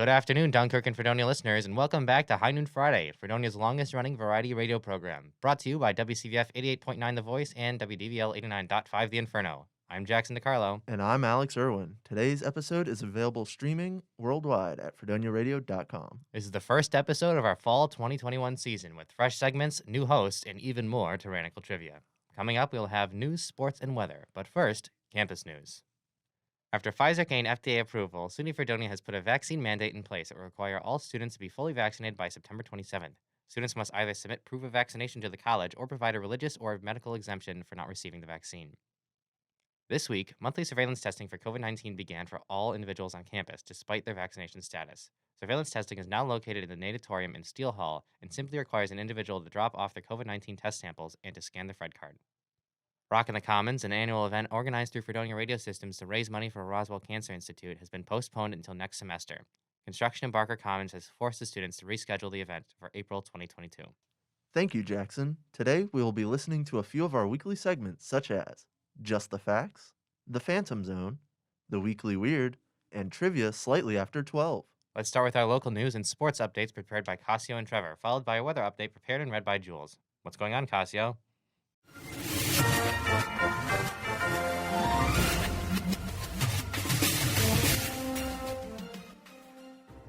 Good afternoon, Dunkirk and Fredonia listeners, and welcome back to High Noon Friday, Fredonia's longest-running variety radio program, brought to you by WCVF 88.9 The Voice and WDVL 89.5 The Inferno. I'm Jackson DiCarlo. And I'm Alex Erwin. Today's episode is available streaming worldwide at FredoniaRadio.com. This is the first episode of our fall 2021 season, with fresh segments, new hosts, and even more tyrannical trivia. Coming up, we'll have news, sports, and weather, but first, campus news. After Pfizer gained FDA approval, SUNY Fredonia has put a vaccine mandate in place that will require all students to be fully vaccinated by September 27th. Students must either submit proof of vaccination to the college or provide a religious or medical exemption for not receiving the vaccine. This week, monthly surveillance testing for COVID-19 began for all individuals on campus, despite their vaccination status. Surveillance testing is now located in the natatorium in Steele Hall and simply requires an individual to drop off their COVID-19 test samples and to scan the Fred card. Rock in the Commons, an annual event organized through Fredonia Radio Systems to raise money for Roswell Cancer Institute, has been postponed until next semester. Construction in Barker Commons has forced the students to reschedule the event for April 2022. Thank you, Jackson. Today, we will be listening to a few of our weekly segments, such as Just the Facts, The Phantom Zone, The Weekly Weird, and Trivia Slightly After 12. Let's start with our local news and sports updates prepared by Cascio and Trevor, followed by a weather update prepared and read by Jules. What's going on, Cascio?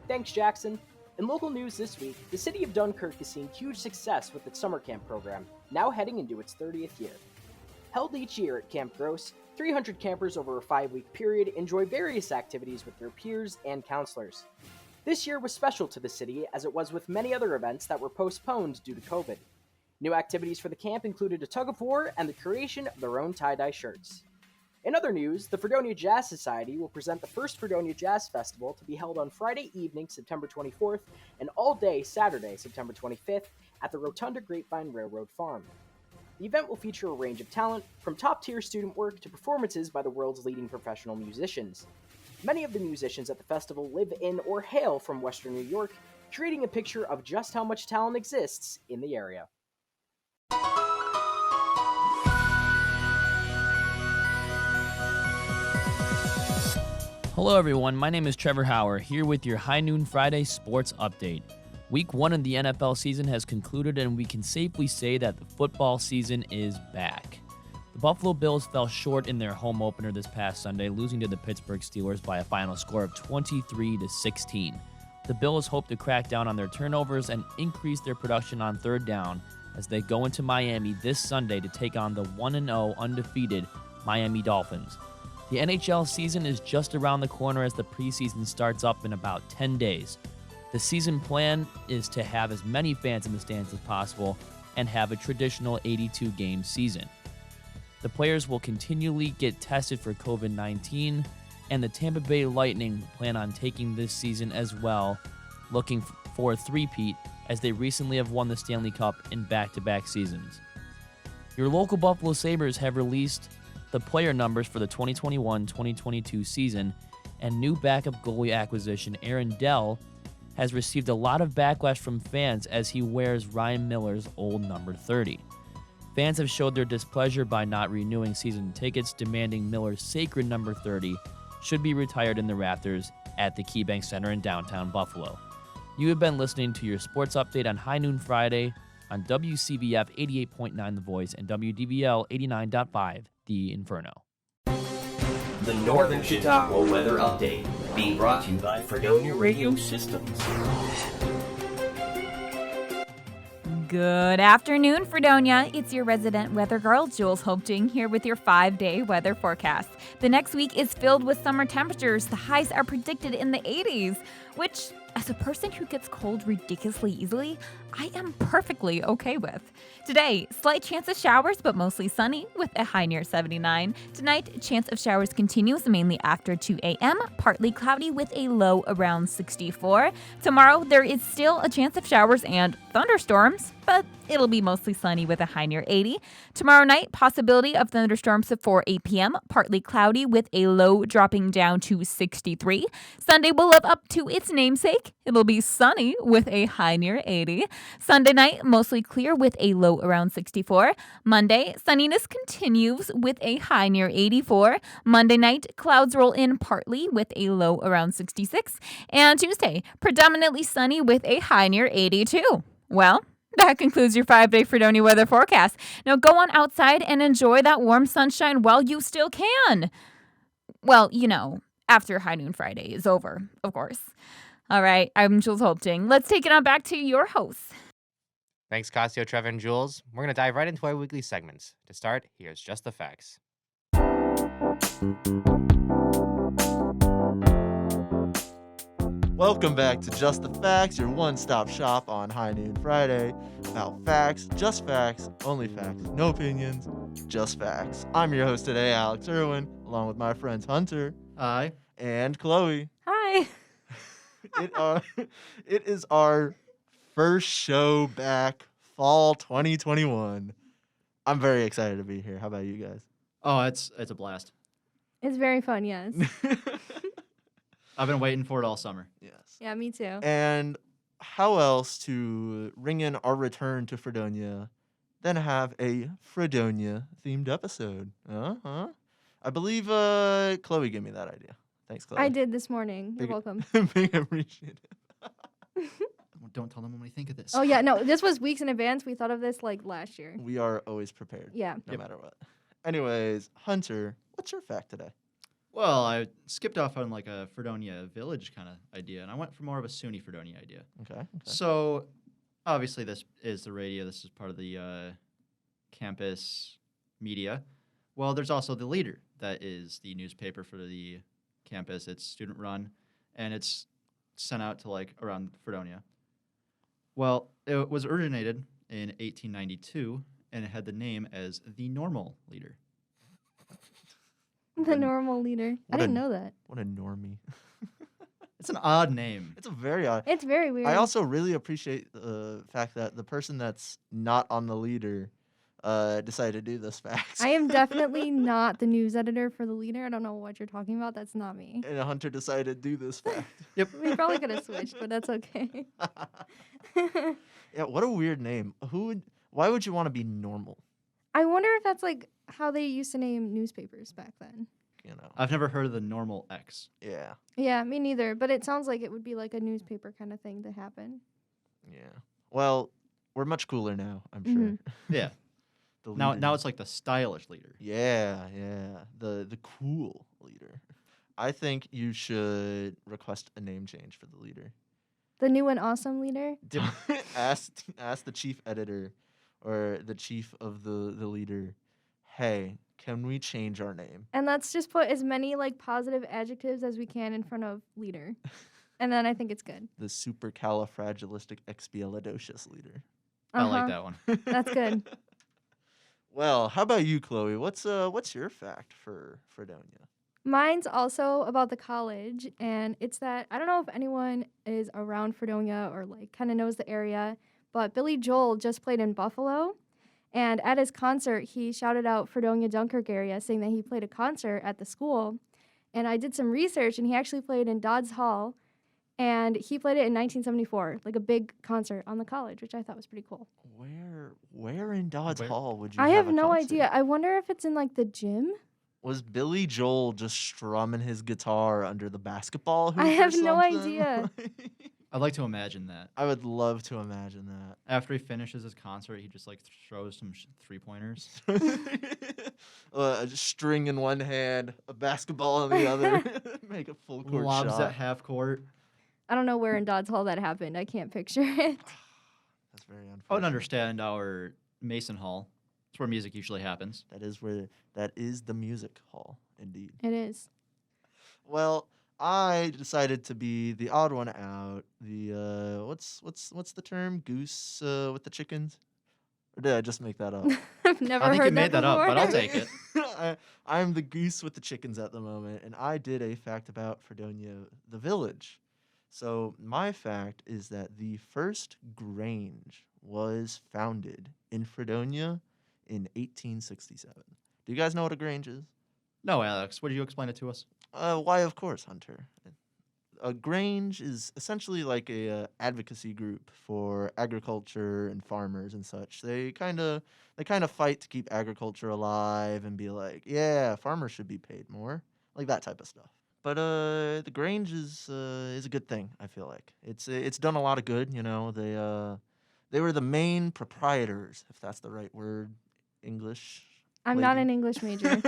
Thanks, Jackson. In local news this week, the city of Dunkirk is seeing huge success with its summer camp program, now heading into its 30th year. Held each year at Camp Gross, 300 campers over a 5-week period enjoy various activities with their peers and counselors. This year was special to the city, as it was with many other events that were postponed due to COVID. New activities for the camp included a tug-of-war and the creation of their own tie-dye shirts. In other news, the Fredonia Jazz Society will present the first Fredonia Jazz Festival to be held on Friday evening, September 24th, and all day Saturday, September 25th, at the Rotunda Grapevine Railroad Farm. The event will feature a range of talent, from top-tier student work to performances by the world's leading professional musicians. Many of the musicians at the festival live in or hail from Western New York, creating a picture of just how much talent exists in the area. Hello everyone, my name is Trevor Hauer, here with your High Noon Friday sports update. Week 1 of the NFL season has concluded and we can safely say that the football season is back. The Buffalo Bills fell short in their home opener this past Sunday, losing to the Pittsburgh Steelers by a final score of 23-16. The Bills hope to crack down on their turnovers and increase their production on third down as they go into Miami this Sunday to take on the 1-0 undefeated Miami Dolphins. The NHL season is just around the corner as the preseason starts up in about 10 days. The season plan is to have as many fans in the stands as possible and have a traditional 82-game season. The players will continually get tested for COVID-19, and the Tampa Bay Lightning plan on taking this season as well, looking for a three-peat as they recently have won the Stanley Cup in back-to-back seasons. Your local Buffalo Sabres have released the player numbers for the 2021-2022 season, and new backup goalie acquisition Aaron Dell has received a lot of backlash from fans as he wears Ryan Miller's old number 30. Fans have showed their displeasure by not renewing season tickets, demanding Miller's sacred number 30 should be retired in the rafters at the KeyBank Center in downtown Buffalo. You have been listening to your sports update on High Noon Friday on WCVF 88.9 The Voice and WDVL 89.5 The Inferno. The Northern Chautauqua Weather Update, being brought to you by Fredonia Radio Systems. Good afternoon, Fredonia. It's your resident weather girl, Jules Hoepting, here with your 5-day weather forecast. The next week is filled with summer temperatures. The highs are predicted in the 80s, which, as a person who gets cold ridiculously easily, I am perfectly okay with. Today, slight chance of showers, but mostly sunny with a high near 79. Tonight, chance of showers continues mainly after 2 a.m., partly cloudy with a low around 64. Tomorrow, there is still a chance of showers and thunderstorms, but it'll be mostly sunny with a high near 80. Tomorrow night, possibility of thunderstorms before 8 p.m., partly cloudy with a low dropping down to 63. Sunday will live up to its its namesake. It'll be sunny with a high near 80. Sunday night, mostly clear with a low around 64. Monday, sunniness continues with a high near 84. Monday night, clouds roll in partly with a low around 66. And Tuesday, predominantly sunny with a high near 82. Well, that concludes your 5-day Fredonia weather forecast. Now go on outside and enjoy that warm sunshine while you still can. Well, after High Noon Friday is over, of course. All right, I'm Jules Hoepting. Let's take it on back to your hosts. Thanks, Cascio, Trevor, and Jules. We're going to dive right into our weekly segments. To start, here's Just the Facts. Welcome back to Just the Facts, your one-stop shop on High Noon Friday. About facts, just facts, only facts, no opinions, just facts. I'm your host today, Alex Erwin, along with my friends Hunter. Hi. And Chloe. Hi. It is our first show back, fall 2021. I'm very excited to be here. How about you guys? Oh, it's a blast. It's very fun, yes. I've been waiting for it all summer. Yes. Yeah, me too. And how else to ring in our return to Fredonia than have a Fredonia-themed episode? I believe Chloe gave me that idea. Thanks, Chloe. I did this morning. You're welcome. Big appreciated. Don't tell them when we think of this. Oh, yeah, no, this was weeks in advance. We thought of this, last year. We are always prepared. Yeah. No matter what. Anyways, Hunter, what's your fact today? Well, I skipped off on a Fredonia village kind of idea, and I went for more of a SUNY Fredonia idea. Okay. So, obviously, this is the radio. This is part of the campus media. Well, there's also the Leader. That is the newspaper for the campus. It's student-run, and it's sent out to, around Fredonia. Well, it was originated in 1892, and it had the name as the Normal Leader. The Normal Leader. I didn't know that. What a normie. It's an odd name. It's a very odd. It's very weird. I also really appreciate the fact that the person that's not on the Leader decided to do this fact. I am definitely not the news editor for the Leader. I don't know what you're talking about. That's not me. And Hunter decided to do this fact. Yep. We probably could have switched, but that's okay. Yeah, what a weird name. Why would you want to be normal? I wonder if that's how they used to name newspapers back then. I've never heard of the Normal X. Yeah. Yeah, me neither. But it sounds like it would be a newspaper kind of thing to happen. Yeah. Well, we're much cooler now, I'm sure. Mhm. Yeah. The Now Leader. it's the stylish Leader. Yeah. The cool Leader. I think you should request a name change for the Leader. The new and awesome Leader. ask the chief editor or the chief of the Leader, hey, can we change our name? And let's just put as many positive adjectives as we can in front of Leader. And then I think it's good. The supercalifragilisticexpialidocious Leader. I like Uh-huh. that one. That's good. Well, how about you, Chloe? What's your fact for Fredonia? Mine's also about the college, and it's that I don't know if anyone is around Fredonia or kind of knows the area, but Billy Joel just played in Buffalo, and at his concert, he shouted out Fredonia Dunkirk area, saying that he played a concert at the school. And I did some research, and he actually played in Dodds Hall, and he played it in 1974, a big concert on the college, which I thought was pretty cool. Where in Dodds Where? Hall would you I have have a no concert? idea. I wonder if it's in the gym. Was Billy Joel just strumming his guitar under the basketball hoop I or have no something? idea. I'd like to imagine that. I would love to imagine that. After he finishes his concert, he just throws some three-pointers. A string in one hand, a basketball in the other. Make a full court Lobs shot. at half court. I don't know where in Dodds Hall that happened. I can't picture it. That's very unfortunate. I would understand our Mason Hall. It's where music usually happens. That is the music hall, indeed. It is. Well, I decided to be the odd one out. The what's the term? Goose with the chickens? Or did I just make that up? I've never I think heard you made that up, but before. I'll take it. I'm the goose with the chickens at the moment, and I did a fact about Fredonia, the village. So my fact is that the first Grange was founded in Fredonia in 1867. Do you guys know what a Grange is? No, Alex, would you explain it to us? Why, of course, Hunter. a grange is essentially like a advocacy group for agriculture and farmers and such. They kind of fight to keep agriculture alive and be like, yeah, farmers should be paid more, like that type of stuff. But the grange is a good thing. I feel like it's done a lot of good. They were the main proprietors, if that's the right word, English. I'm not lady. an English major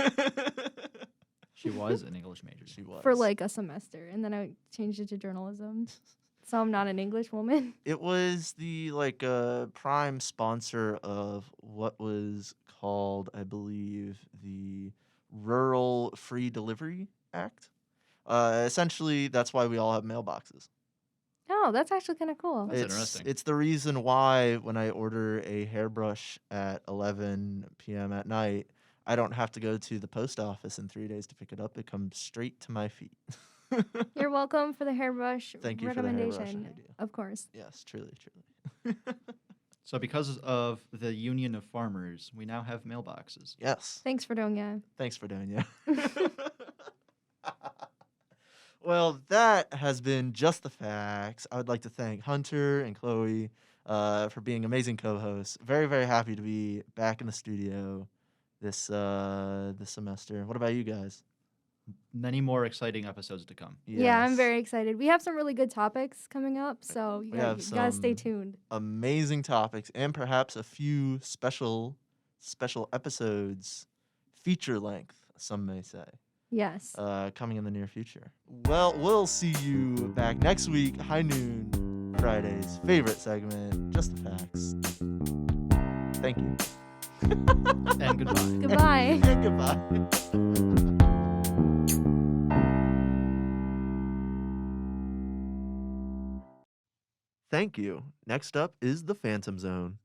She was an English major. She was for like a semester, and then I changed it to journalism. So I'm not an English woman. It was the prime sponsor of what was called, I believe, the Rural Free Delivery Act. Essentially, that's why we all have mailboxes. Oh, that's actually kind of cool. That's interesting. It's the reason why when I order a hairbrush at 11 p.m. at night, I don't have to go to the post office in 3 days to pick it up. It comes straight to my feet. You're welcome for the hairbrush Thank you for the hairbrush recommendation. idea. Of course. Yes, truly. So because of the Union of Farmers, we now have mailboxes. Yes. Thanks, Fredonia. Thanks, Fredonia. Well, that has been Just the Facts. I would like to thank Hunter and Chloe for being amazing co-hosts. Very, very happy to be back in the studio this semester. What about you guys? Many more exciting episodes to come. Yeah, I'm Yes. very excited. We have some really good topics coming up, so We have you gotta stay some tuned. amazing topics and perhaps a few special episodes, feature length, some may say. Yes. Coming in the near future. Well, we'll see you back next week, High Noon, Friday's favorite segment, Just the Facts. Thank you. And goodbye. Goodbye. And goodbye. Thank you. Next up is the Phantom Zone.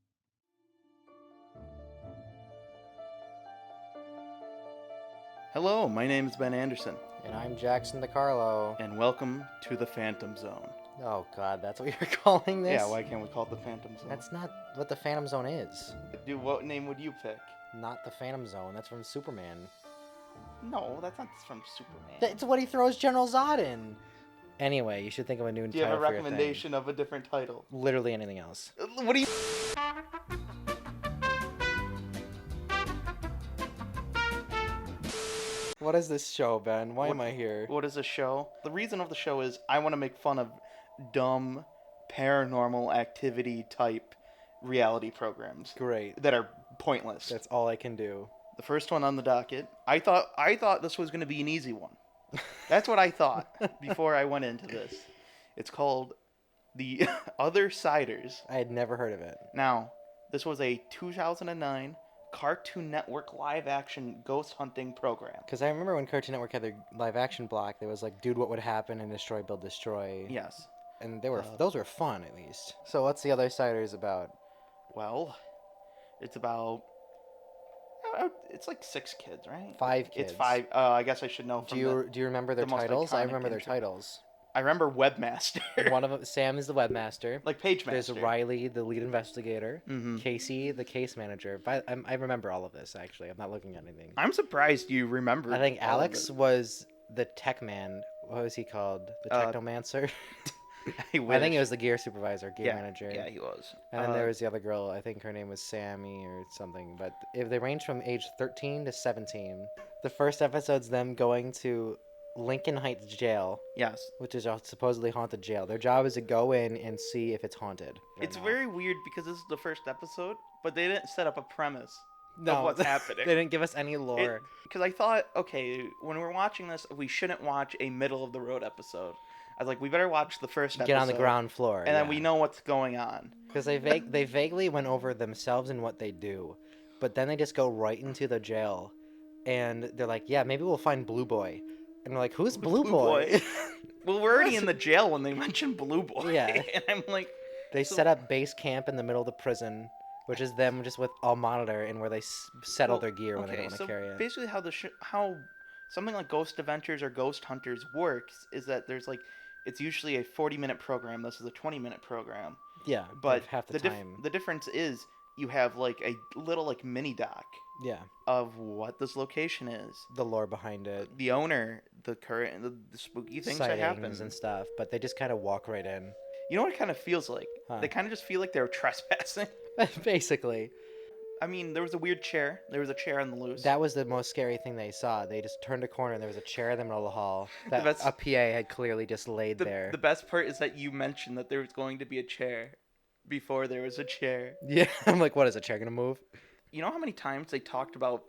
Hello, my name is Ben Anderson, And I'm Jackson DiCarlo. and welcome to the Phantom Zone. Oh God, that's what you're calling this? Yeah, why can't we call it the Phantom Zone? That's not what the Phantom Zone is. Dude, what name would you pick? Not the Phantom Zone. That's from Superman. No, that's not from Superman. That's what he throws General Zod in. Anyway, you should think of a new Do you have title a for your thing. recommendation of a different title? Literally anything else. What do you... What is this show, Ben? Why What- am I here? What is a show? The reason of the show is I want to make fun of dumb, paranormal activity type reality programs Great. that are pointless. That's all I can do. The first one on the docket. I thought this was going to be an easy one. That's what I thought before I went into this. It's called The Other Siders. I had never heard of it. Now, this was a 2009 Cartoon Network live-action ghost hunting program. Because I remember when Cartoon Network had their live-action block, there was like, Dude, What Would Happen? And Destroy, Build, Destroy. Yes. And those were fun, at least. So what's The Other Siders about? Well, it's about... It's like 6 kids, right? 5 kids. It's 5. I guess I should know from Do you remember their the most titles? I iconic remember their intro. titles. I remember Webmaster. One of them, Sam is the webmaster. Like Page There's Master. Riley, the lead investigator. Mhm. Casey, the case manager. But I remember all of this, actually. I'm not looking at anything. I'm surprised you remember. I think all of Alex it. was the tech man. What was he called? The technomancer? I I think wish. it was the gear supervisor, gear manager. Yeah, he was. And then there was the other girl. I think her name was Sammy or something. But if they range from age 13 to 17. The first episode's them going to Lincoln Heights Jail, Yes. which is a supposedly haunted jail. Their job is to go in and see if it's haunted. or It's not. very weird because this is the first episode, but they didn't set up a premise No, of what's happening. They didn't give us any lore. Because I thought, okay, when we're watching this, we shouldn't watch a middle of the road episode. I was like, we better watch the first episode. Get on the ground floor. And then we know what's going on. Because they vaguely went over themselves and what they do. But then they just go right into the jail. And they're like, yeah, maybe we'll find Blue Boy. And we're like, who's Blue Boy? Well, we're already in the jail when they mention Blue Boy. Yeah. And I'm like, They set up base camp in the middle of the prison, which is them just with a monitor and where they settle their gear when they don't want to carry it. Basically, how something like Ghost Adventures or Ghost Hunters works is that there's like, it's usually a 40-minute program. This is a 20-minute program. Yeah, But half the time. the difference is you have like a little like mini doc Yeah. of what this location is. The lore behind it. The owner, the spooky things that happen. Sightings and stuff, but they just kind of walk right in. You know what it kind of feels like? Huh. They kind of just feel like they're trespassing. Basically. I mean, there was a weird chair. There was a chair on the loose. That was the most scary thing they saw. They just turned a corner and there was a chair in the middle of the hall that best- a PA had clearly just laid there. The best part is that you mentioned that there was going to be a chair before there was a chair. Yeah, I'm like, what is a chair gonna move? You know how many times they talked about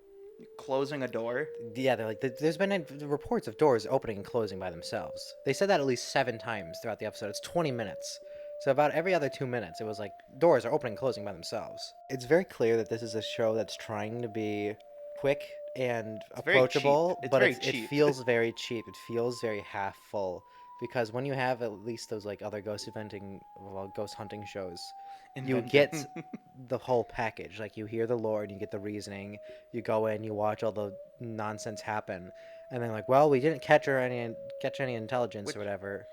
closing a door? Yeah, they're like, there's been reports of doors opening and closing by themselves. They said that at least 7 times throughout the episode. It's 20 minutes. So about every other 2 minutes, it was like, doors are opening and closing by themselves. It's very clear that this is a show that's trying to be quick and approachable, but it feels very cheap. It feels very half full. Because when you have at least those like other ghost hunting shows, you get the whole package. Like you hear the lore, you get the reasoning, you go in, you watch all the nonsense happen, and then like, well, we didn't catch any intelligence or whatever.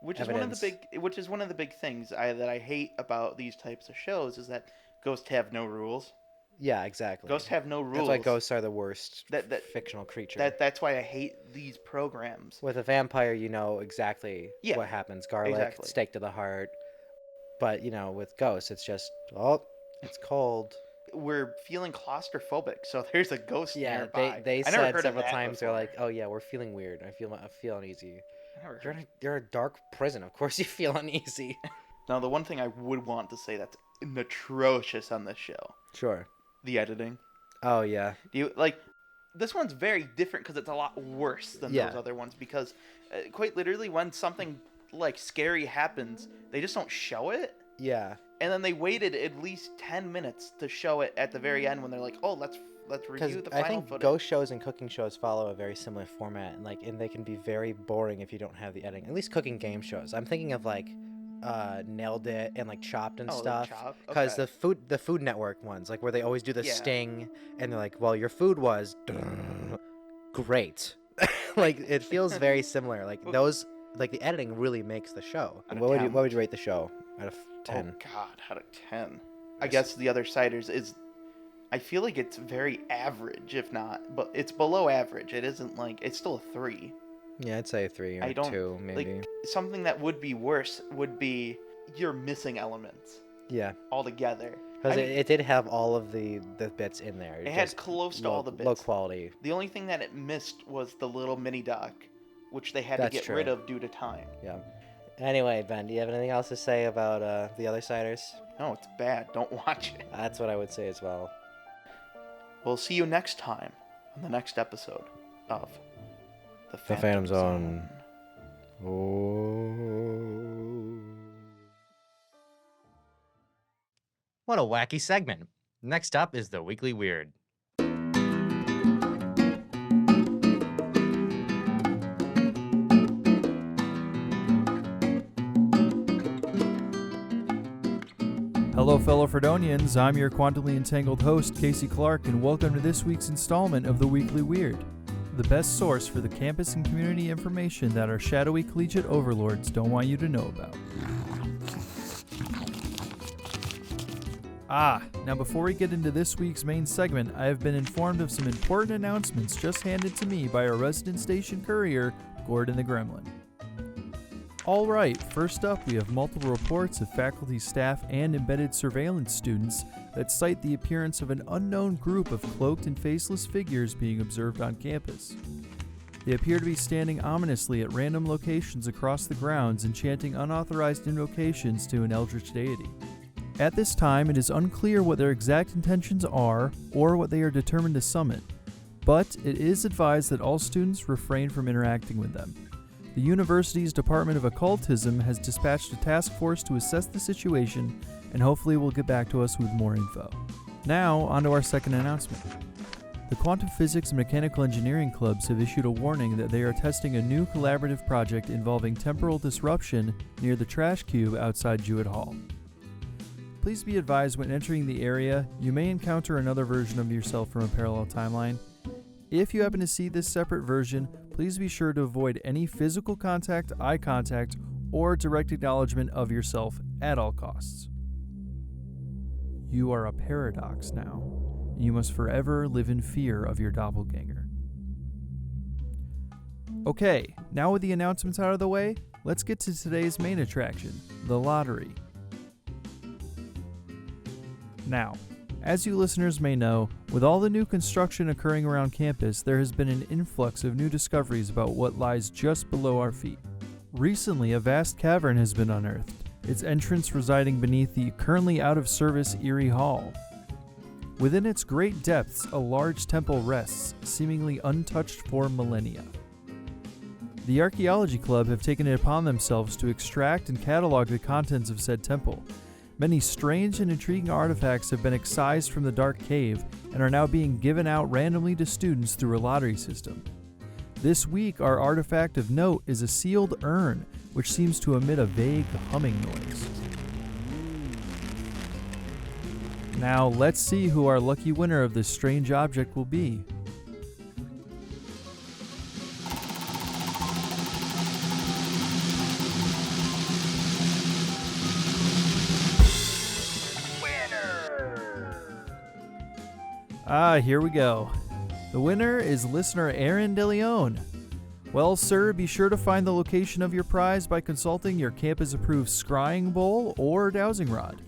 Which is one of the big things that I hate about these types of shows is that ghosts have no rules. Yeah, exactly. Ghosts have no rules. That's why ghosts are the worst fictional creature. That's why I hate these programs. With a vampire, you know exactly what happens. Garlic, stake to the heart. But, you know, with ghosts, it's just, oh, it's cold. We're feeling claustrophobic, so there's a ghost nearby. Yeah, they said several times, they're like, oh, yeah, we're feeling weird. I feel uneasy. You're in a dark prison. Of course you feel uneasy. Now, the one thing I would want to say that's atrocious on this show. Sure. The editing. Oh, yeah. This one's very different because it's a lot worse than those other ones because quite literally when something like scary happens, they just don't show it. Yeah. And then they waited at least 10 minutes to show it at the very end when they're like, oh, let's review the final I think footage. Ghost shows and cooking shows follow a very similar format, and they can be very boring if you don't have the editing. At least cooking game shows. I'm thinking of like Nailed It and like Chopped and stuff. Because the Food Network ones, like where they always do the sting and they're like, well, your food was great. Like it feels very similar. Like those, like the editing really makes the show. What would you rate the show out of 10? Oh God, out of 10. I guess The Other Siders is. I feel like it's very average, if not, but it's below average. It isn't like it's still a 3. Yeah, I'd say a 3 or 2, maybe. Like, something that would be worse would be you're missing elements. Yeah. Altogether. Because it did have all of the bits in there. It had close to all the bits. Low quality. The only thing that it missed was the little mini doc, which they had to get rid of due to time. Yeah. Anyway, Ben, do you have anything else to say about The Other Siders? No, it's bad. Don't watch it. That's what I would say as well. We'll see you next time on the next episode of The Phantom Zone. Oh. What a wacky segment. Next up is the Weekly Weird. Hello, fellow Fredonians. I'm your quantumly entangled host, Casey Clark, and welcome to this week's installment of the Weekly Weird, the best source for the campus and community information that our shadowy collegiate overlords don't want you to know about. Now before we get into this week's main segment, I have been informed of some important announcements just handed to me by our resident station courier, Gordon the Gremlin. Alright, first up we have multiple reports of faculty, staff, and embedded surveillance students that cite the appearance of an unknown group of cloaked and faceless figures being observed on campus. They appear to be standing ominously at random locations across the grounds and chanting unauthorized invocations to an eldritch deity. At this time, it is unclear what their exact intentions are or what they are determined to summon, but it is advised that all students refrain from interacting with them. The university's Department of Occultism has dispatched a task force to assess the situation and hopefully will get back to us with more info. Now, on to our second announcement. The Quantum Physics and Mechanical Engineering Clubs have issued a warning that they are testing a new collaborative project involving temporal disruption near the trash cube outside Jewett Hall. Please be advised when entering the area, you may encounter another version of yourself from a parallel timeline. If you happen to see this separate version, please be sure to avoid any physical contact, eye contact, or direct acknowledgement of yourself at all costs. You are a paradox now. and you must forever live in fear of your doppelganger. Okay, now with the announcements out of the way, let's get to today's main attraction, the lottery. Now, as you listeners may know, with all the new construction occurring around campus, there has been an influx of new discoveries about what lies just below our feet. Recently, a vast cavern has been unearthed, its entrance residing beneath the currently out-of-service Erie Hall. Within its great depths, a large temple rests, seemingly untouched for millennia. The Archaeology Club have taken it upon themselves to extract and catalog the contents of said temple. Many strange and intriguing artifacts have been excised from the dark cave and are now being given out randomly to students through a lottery system. This week, our artifact of note is a sealed urn, which seems to emit a vague humming noise. Now, let's see who our lucky winner of this strange object will be. Here we go. The winner is listener Aaron DeLeon. Well, sir, be sure to find the location of your prize by consulting your campus-approved scrying bowl or dowsing rod.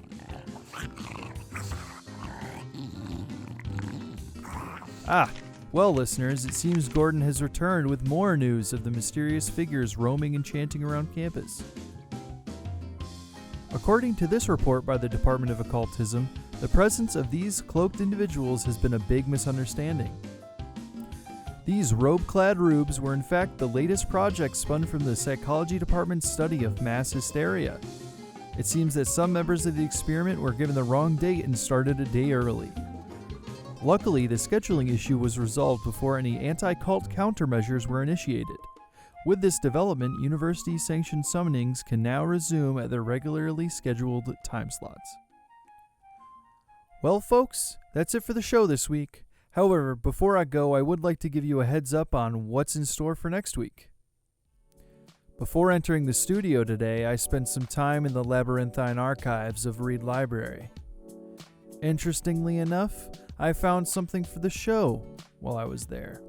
Well, listeners, it seems Gordon has returned with more news of the mysterious figures roaming and chanting around campus. According to this report by the Department of Occultism, the presence of these cloaked individuals has been a big misunderstanding. These robe-clad rubes were in fact the latest project spun from the Psychology Department's study of mass hysteria. It seems that some members of the experiment were given the wrong date and started a day early. Luckily, the scheduling issue was resolved before any anti-cult countermeasures were initiated. With this development, university-sanctioned summonings can now resume at their regularly scheduled time slots. Well, folks, that's it for the show this week. However, before I go, I would like to give you a heads up on what's in store for next week. Before entering the studio today, I spent some time in the labyrinthine archives of Reed Library. Interestingly enough, I found something for the show while I was there.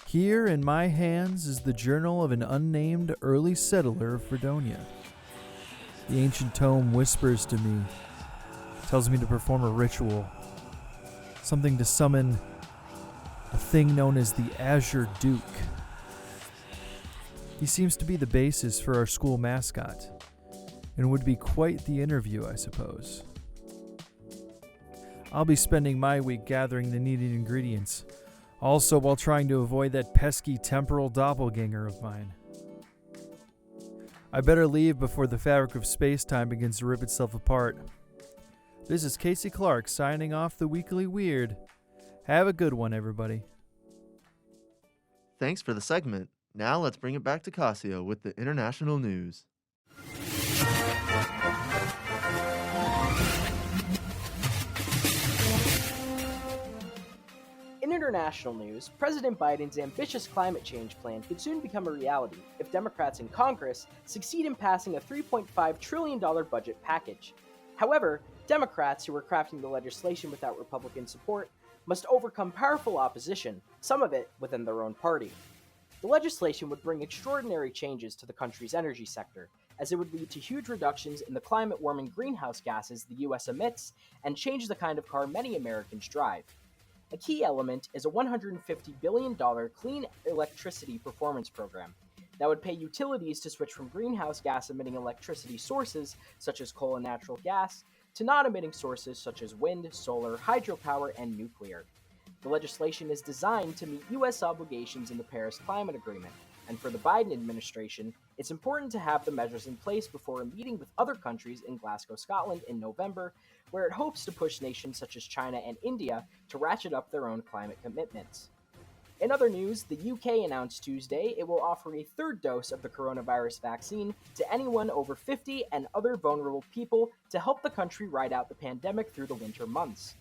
Here in my hands is the journal of an unnamed early settler of Fredonia. The ancient tome whispers to me, tells me to perform a ritual, something to summon a thing known as the Azure Duke. He seems to be the basis for our school mascot, and would be quite the interview, I suppose. I'll be spending my week gathering the needed ingredients, also while trying to avoid that pesky temporal doppelganger of mine. I better leave before the fabric of space-time begins to rip itself apart. This is Casey Clark signing off the Weekly Weird. Have a good one, everybody. Thanks for the segment. Now let's bring it back to Cascio with the international news. In international news, President Biden's ambitious climate change plan could soon become a reality if Democrats in Congress succeed in passing a $3.5 trillion budget package. However, Democrats who are crafting the legislation without Republican support must overcome powerful opposition, some of it within their own party. The legislation would bring extraordinary changes to the country's energy sector, as it would lead to huge reductions in the climate-warming greenhouse gases the U.S. emits and change the kind of car many Americans drive. A key element is a $150 billion clean electricity performance program that would pay utilities to switch from greenhouse gas-emitting electricity sources, such as coal and natural gas, to non-emitting sources such as wind, solar, hydropower, and nuclear. The legislation is designed to meet U.S. obligations in the Paris Climate Agreement, and for the Biden administration, it's important to have the measures in place before a meeting with other countries in Glasgow, Scotland in November, where it hopes to push nations such as China and India to ratchet up their own climate commitments. In other news, the UK announced Tuesday it will offer a third dose of the coronavirus vaccine to anyone over 50 and other vulnerable people to help the country ride out the pandemic through the winter months.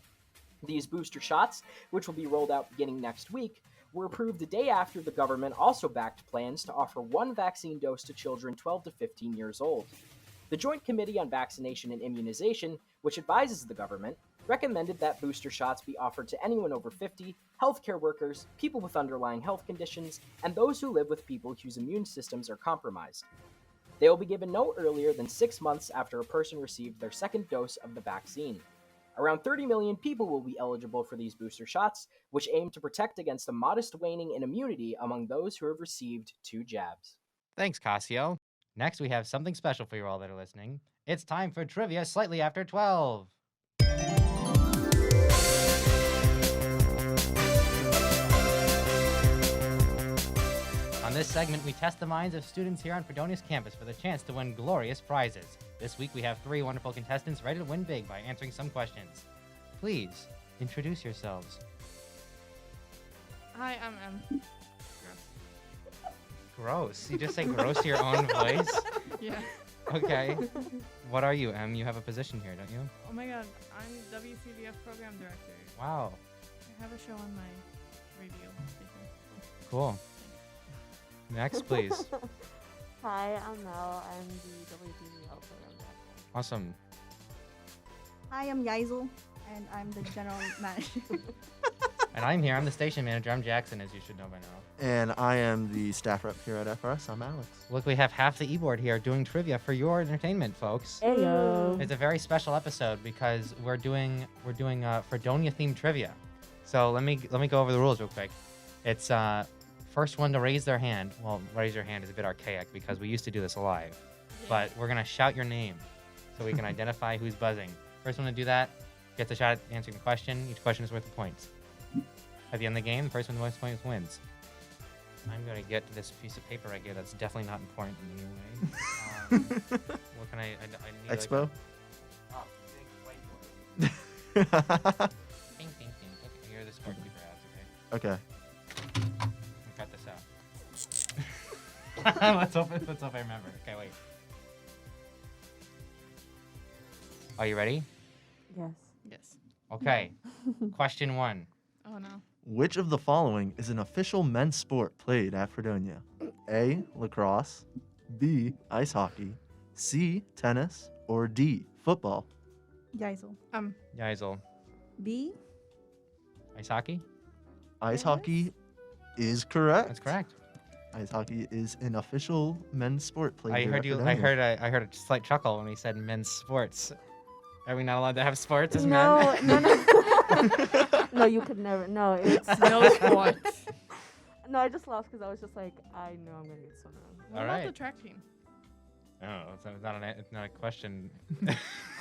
These booster shots, which will be rolled out beginning next week, were approved the day after the government also backed plans to offer one vaccine dose to children 12 to 15 years old. The Joint Committee on Vaccination and Immunization, which advises the government, recommended that booster shots be offered to anyone over 50, healthcare workers, people with underlying health conditions, and those who live with people whose immune systems are compromised. They will be given no earlier than 6 months after a person received their second dose of the vaccine. Around 30 million people will be eligible for these booster shots, which aim to protect against a modest waning in immunity among those who have received 2 jabs. Thanks, Cascio. Next, we have something special for you all that are listening. It's time for Trivia Slightly After 12. On this segment, we test the minds of students here on Fredonia's campus for the chance to win glorious prizes. This week, we have 3 wonderful contestants ready to win big by answering some questions. Please, introduce yourselves. Hi, I'm M. Gross. You just say gross to your own voice? Yeah. Okay. What are you, Em? You have a position here, don't you? Oh my god, I'm WCVF program director. Wow. I have a show on my radio station. Cool. Next, please. Hi, I'm Mel. I'm the WCVL program director. Awesome. Hi, I'm Yisel, and I'm the general manager. And I'm here. I'm the station manager. I'm Jackson, as you should know by now. And I am the staff rep here at FRS. I'm Alex. Look, we have half the e-board here doing trivia for your entertainment, folks. Heyo. It's a very special episode because we're doing Fredonia-themed trivia. So let me go over the rules real quick. It's first one to raise their hand. Well, raise your hand is a bit archaic because we used to do this live. Yeah. But we're gonna shout your name so we can identify who's buzzing. First one to do that gets a shot at answering the question. Each question is worth a point. At the end of the game, the person with the most points wins. I'm going to get to this piece of paper right here that's definitely not important in any way. What can I need Expo? Big whiteboard. Ding, ding, ding. Okay, here are the Sparkkeeper ads, okay? Okay. Cut this out. let's hope I remember. Okay, wait. Are you ready? Yes. Yes. Okay. Question 1. Oh no. Which of the following is an official men's sport played at Fredonia? A. Lacrosse, B. Ice hockey, C. Tennis, or D. Football? Yisel. Yisel. B. Ice hockey? Ice hockey is correct. That's correct. Ice hockey is an official men's sport played I here heard at you. Fredonia. I heard a slight chuckle when he said men's sports. Are we not allowed to have sports as No, men? no. No, you could never. No, it's No sports. No, I just laughed because I was just like, I know I'm gonna get so wrong. What about the track team? Oh, it's not a question.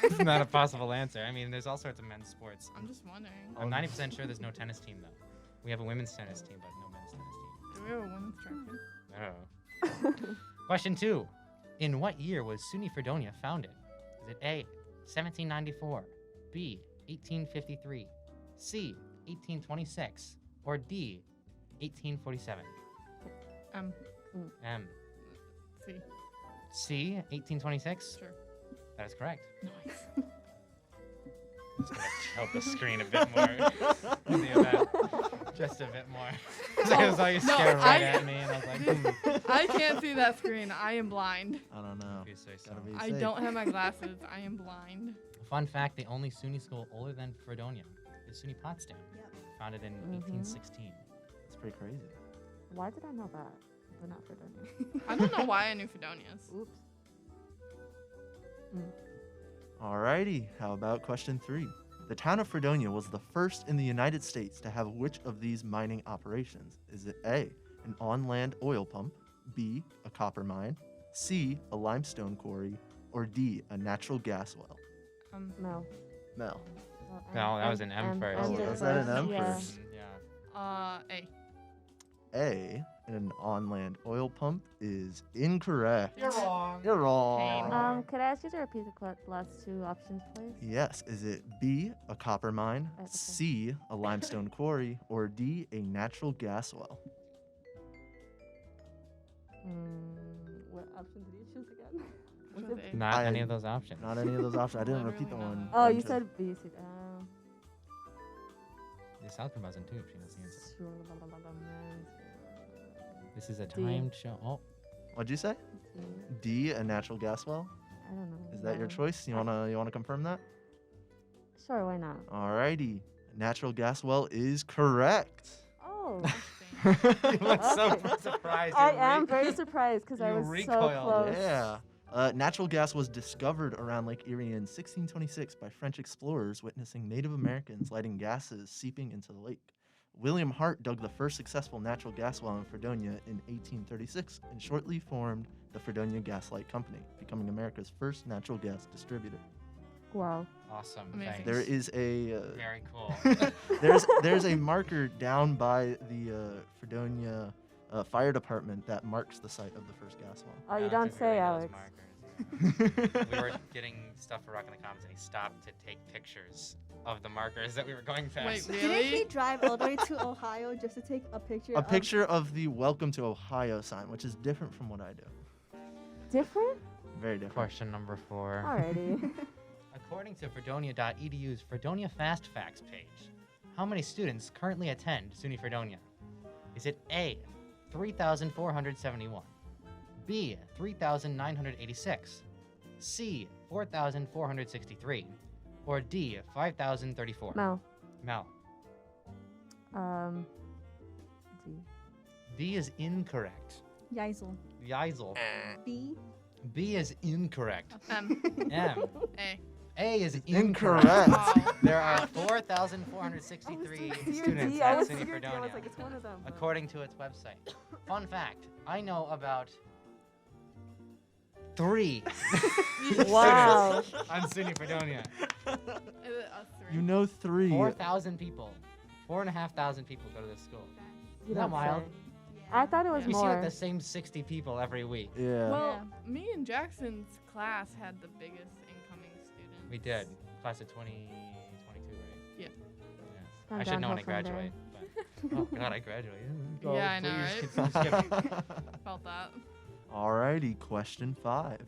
It's not a possible answer. I mean, there's all sorts of men's sports. I'm just wondering. I'm 90% sure there's no tennis team though. We have a women's tennis team, but no men's tennis team. Do we have a women's track team? No. Question 2. In what year was SUNY Fredonia founded? Is it A, 1794, B, 1853, C, 1826, or D, 1847? M. C. C, 1826? Sure. That is correct. Nice. Just gonna tilt the screen a bit more. In the event. Just a bit more. I saw you stare right at me, and I was like, I can't see that screen. I am blind. I don't know. You say so. Gotta be I safe. don't have my glasses. I am blind. Fun fact, the only SUNY school older than Fredonia is SUNY Potsdam, founded in 1816. It's pretty crazy. Why did I know that? But not Fredonia. I don't know why I knew Fredonia's. Oops. Alrighty, how about question 3? The town of Fredonia was the first in the United States to have which of these mining operations? Is it A, an on-land oil pump, B, a copper mine, C, a limestone quarry, or D, a natural gas well? No. Mel. No, that was an M first. Oh, was that an M Yeah. first? Yeah. A. A, an on-land oil pump is incorrect. You're wrong. You're wrong. Could I ask you to repeat the last 2 options, please? Yes, is it B, a copper mine, Okay. C, a limestone quarry, or D, a natural gas well? What option did you choose again? Which Was was it- A? Not any of those options. Not any of those options. I didn't repeat the Literally one. Oh, you bunch of- said B. Yes, can buzz in too if she knows the answer. This is a timed show. Oh, What'd you say? D, a natural gas well? I don't know. Is that your choice? You wanna confirm that? Sure, why not? Alrighty. A natural gas well is correct. Oh. You look so Okay. surprised. I You am re- very surprised because I you was so recoiled. close. Yeah. Natural gas was discovered around Lake Erie in 1626 by French explorers witnessing Native Americans lighting gases seeping into the lake. William Hart dug the first successful natural gas well in Fredonia in 1836 and shortly formed the Fredonia Gas Light Company, becoming America's first natural gas distributor. Wow. Awesome. Amazing. Thanks. There is a Very cool. there's a marker down by the Fredonia fire department that marks the site of the first gas well. Oh, you Alex don't is say, really those Alex. markers, We were getting stuff for Rock in the Commons, and he stopped to take pictures of the markers that we were going past. Wait, Didn't he really? drive all the way to Ohio just to take a picture? A picture of the Welcome to Ohio sign, which is different from what I do. Different? Very different. Question number 4. Alrighty. According to Fredonia.edu's Fredonia Fast Facts page, how many students currently attend SUNY Fredonia? Is it A, 3,471, B, 3,986, C, 4,463, or D, 5,034? Mel. Mel. D. D is incorrect. Yisel. Yisel. B. B is incorrect. M. M. A. A is Incorrect. incorrect. Wow. There are 4,463 students at SUNY Fredonia, it's one of them. according to its website. Fun fact, I know about 3 Wow. students on SUNY Fredonia. Is it us 3? You know 3. 4,000 people. 4,500 people go to this school. You Isn't that don't wild? say. I thought it was We see more. like the same 60 people every week. Yeah. Well, me and Jackson's class had the biggest incoming students. We did. Class of 2022, right? Yeah. Yes. Gone I should know when I downhill from graduate. But, oh God, I graduate. Yeah, I know, please, right? skip. Felt that. Alrighty, question 5.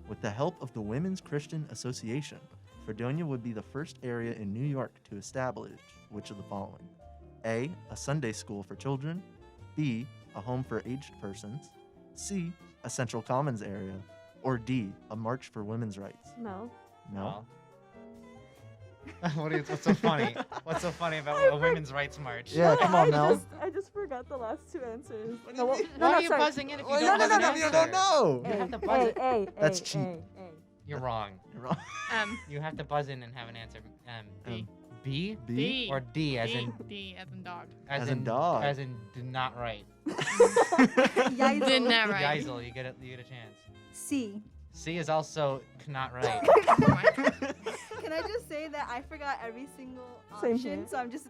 With the help of the Women's Christian Association, Fredonia would be the first area in New York to establish which of the following? A, a Sunday school for children, B, a home for aged persons, C, a Central Commons area, or D, a march for women's rights? No. No? What's so funny? What's so funny about a women's rights march? Yeah, come on, Mel. I just forgot the last 2 answers. No, why are you sorry. buzzing in if you Well, don't no, have no, an no, answer? you don't know. You have to buzz in. A. That's cheap. You're wrong. You're wrong. You have to buzz in and have an answer. D. B? B? D. Or D as in D as in dog. As in dog. As in did not write. Yisel. Did not right. Yisel, you get a chance. C. C is also not right. Can I just say that I forgot every single Same option, here. so I'm just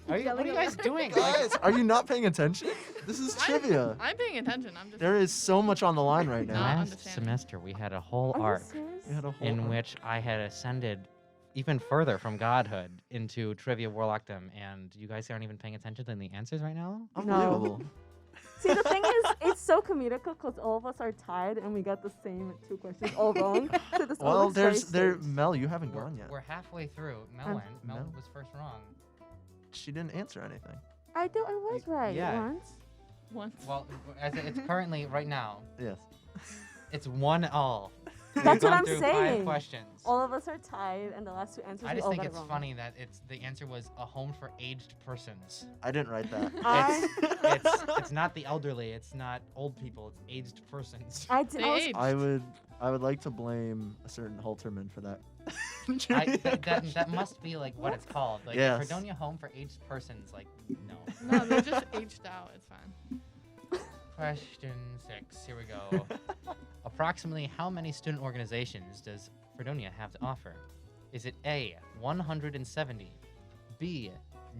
What are yelling you guys over- doing? Guys, are you not paying attention? This is trivia. I'm paying attention. I'm just. There is so much on the line right now. Not Last understanding. semester we had a whole Are you arc serious? We had a whole in arc. which I had ascended even further from godhood into trivia warlockdom, and you guys aren't even paying attention to the answers right now? Unbelievable. See, the thing is, it's so comical because all of us are tied and we got the same 2 questions all wrong. So this Well, always there's very Mel, you haven't gone yet. We're halfway through. Mel Um, went. Mel No. was first wrong. She didn't answer anything. I was right yeah. once. Once. Well, as it's currently right now, Yes. it's 1-all. We've That's what gone I'm through saying. 5 questions. All of us are tied, and the last 2 answers I we just all think got it's wrong. funny that the answer was a home for aged persons. I didn't write that. It's not the elderly. It's not old people. It's aged persons. I did. They aged. I would like to blame a certain Halterman for that. That must be like what it's called. Like Yes. Fredonia home for aged persons. Like no. No, they're just aged out. It's fine. Question 6. Here we go. Approximately how many student organizations does Fredonia have to offer? Is it A, 170, B,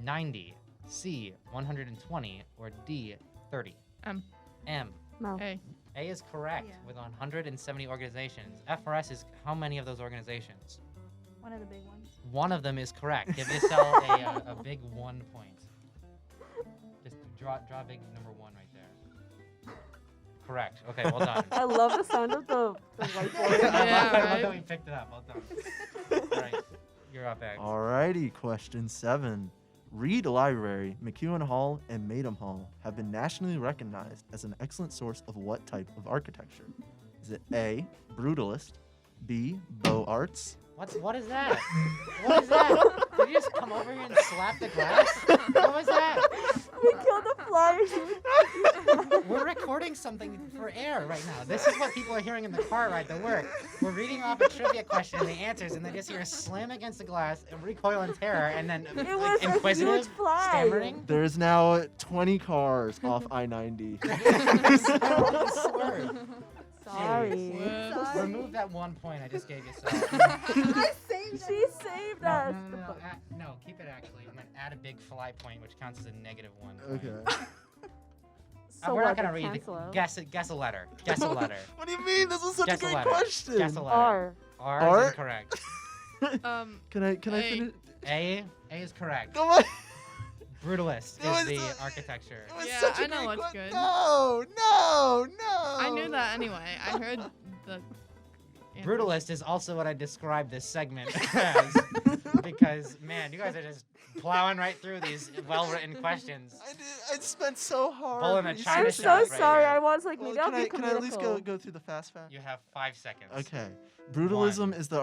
90, C, 120, or D, 30? M. M. No. A. A is correct Yeah. with 170 organizations. FRS is how many of those organizations? One of the big ones. One of them is correct. Give yourself a big 1 point. Just draw a big number 1 right there. Correct. Okay, well done. I love the sound of the whiteboard. Yeah, I love right? that we picked it up. Well done. All right, you're up, X. Alrighty, question 7. Reed Library, McEwen Hall, and Maidham Hall have been nationally recognized as an excellent source of what type of architecture? Is it A, brutalist, B, Beaux Arts, What is that? What is that? just come over here and slap the glass? What was that? We killed the fly. We're recording something for air right now. This is what people are hearing in the car ride to work. We're reading off a trivia question and the answers, and they just hear a slam against the glass and recoil in terror, and then It was like, a huge inquisitive fly. stammering. There is now 20 cars off I-90. Swerve. Sorry. Remove that 1 point I just gave you. So. I saved She it. saved No, us. no, keep it actually, and then add a big fly point, which counts as a negative 1 point. Okay. So We're what, not gonna they read cancel out? guess a letter. Guess a letter. What do you mean? This is such Guess a a great letter. question. Guess a letter. R. R R? is incorrect. Can I A. finish? A is correct. Come on. Brutalist That is was the so- architecture. It was Yeah, such a I know great what's que- good. No. I knew that anyway. I heard the. answers. Brutalist is also what I described this segment as. Because, man, you guys are just plowing right through these well-written questions. I spent so hard. Pulling a researching China I'm shot so right sorry. here. I was like, Well, maybe I'll be can I at least comedical. go through the fast fact? You have 5 seconds. Okay. Brutalism 1, is the